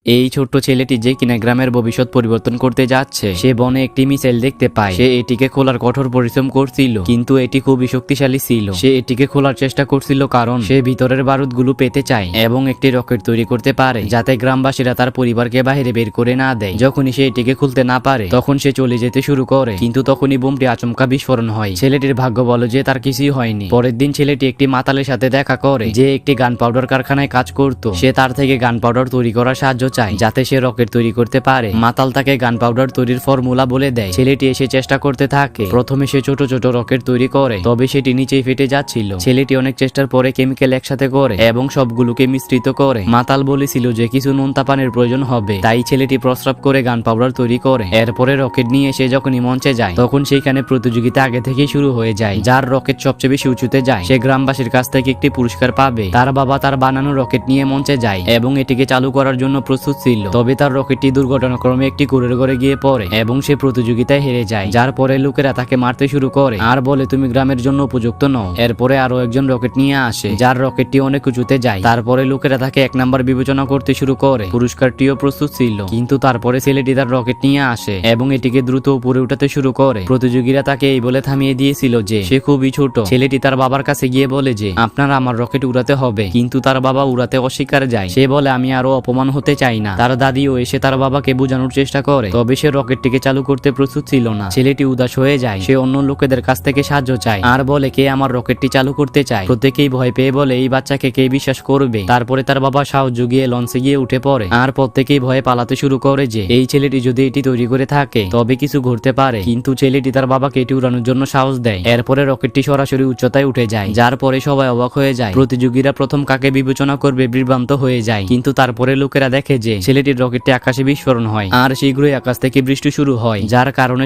এই ছোট্ট ছেলেটি যে কিনা গ্রামের ভবিষ্যৎ পরিবর্তন করতে যাচ্ছে, সে বনে একটি মিসাইল দেখতে পায়। সে এটিকে খোলার কঠোর পরিশ্রম করছিল, কিন্তু এটি খুবই শক্তিশালী ছিল। সে এটিকে খোলার চেষ্টা করছিল কারণ সে ভিতরের বারুদগুলো পেতে চায় এবং একটি রকেট তৈরি করতে পারে, যাতে গ্রামবাসীরা তার পরিবারকে বাইরে বের করে না দেয়। যখনই সে এটিকে খুলতে না পারে, তখন সে চলে যেতে শুরু করে, কিন্তু তখনই বোমটি আচমকা বিস্ফোরণ হয়। ছেলেটির ভাগ্য বলে যে তার কিছুই হয়নি। পরের দিন ছেলেটি একটি মাতালের সাথে দেখা করে, যে একটি গান পাউডার কারখানায় কাজ করত। সে তার থেকে গান পাউডার তৈরি করার সাহায্য চায়, যাতে সে রকেট তৈরি করতে পারে। মাতাল তাকে গান পাউডার তৈরির ফর্মুলা বলে দেয়। ছেলেটি এসে চেষ্টা করতে থাকে। প্রথমে সে ছোট ছোট রকেট তৈরি করে, তবে সেটি নিচেই ফেটে যাচ্ছিল। ছেলেটি অনেক চেষ্টার পরে কেমিক্যাল একসাথে করে এবং সবগুলোকে মিশ্রিত করে। মাতাল বলেছিল যে কিছু নোনতা পানির প্রয়োজন হবে, তাই ছেলেটি প্রস্রাব করে গান পাউডার তৈরি করে। এরপরে রকেট নিয়ে সে যখনই মঞ্চে যায়, তখন সেখানে প্রতিযোগিতা আগে থেকেই শুরু হয়ে যায়। যার রকেট সবচেয়ে বেশি উঁচুতে যায়, সে গ্রামবাসীর কাছ থেকে একটি পুরস্কার পাবে। তার বাবা তার বানানো রকেট নিয়ে মঞ্চে যায় এবং এটিকে চালু করার জন্য প্রস্তুত ছিল, তবে তার রকেটটি দুর্ঘটনাক্রমে একটি কুড়ের ঘরে গিয়ে পড়ে এবং সে প্রতিযোগিতায় হেরে যায়। যার পরে লোকেরা তাকে মারতে শুরু করে আর বলে, তুমি গ্রামের জন্য উপযুক্ত নও। এরপরে আরো একজন রকেট নিয়ে আসে, যার রকেটটি অনেক উঁচুতে যায়। তারপরে লোকেরা তাকে 1 নাম্বার বিবেচনা করতে শুরু করে। পুরস্কারটিও প্রস্তুত ছিল, কিন্তু তারপরে ছেলেটি তার রকেট নিয়ে আসে এবং এটিকে দ্রুত উপরে উঠাতে শুরু করে। প্রতিযোগীরা তাকে এই বলে থামিয়ে দিয়েছিল যে সে খুবই ছোট। ছেলেটি তার বাবার কাছে গিয়ে বলে যে আপনার আমার রকেট উড়াতে হবে, কিন্তু তার বাবা উড়াতে অস্বীকার যায়। সে বলে, আমি আরো অপমান হতে চাই না। তার দাদিও এসে তার বাবাকে বোঝানোর চেষ্টা করে, তবে সে রকেটটিকে চালু করতে প্রস্তুত ছিল না। ছেলেটি উদাস হয়ে যায়। সে অন্য লোকেদের কাছ থেকে সাহায্য চায় আর বলে, কে আমার রকেটটি চালু করতে চায়। প্রত্যেকেই ভয় পেয়ে বলে, এই বাচ্চাকে কে বিশ্বাস করবে। তারপরে তার বাবা সাহায্য গিয়ে লঞ্চে গিয়ে উঠে পড়ে আর প্রত্যেকেই ভয়ে পালাতে শুরু করে যে এই ছেলেটি যদি এটি তৈরি করে থাকে তবে কিছু ঘটতে পারে। কিন্তু ছেলেটি তার বাবাকে এটি উড়ানোর জন্য সাহস দেয়। এরপরে রকেটটি সরাসরি উচ্চতায় উঠে যায়, যার পরে সবাই অবাক হয়ে যায়। প্রতিযোগীরা প্রথম কাকে বিবেচনা করবে বিভ্রান্ত হয়ে যায়, কিন্তু তারপরে লোকেরা দেখে যে ছেলেটির রকেটটি আকাশে বিস্ফোরণ হয় আর শীঘ্রই আকাশ থেকে বৃষ্টি শুরু হয়, যার কারণে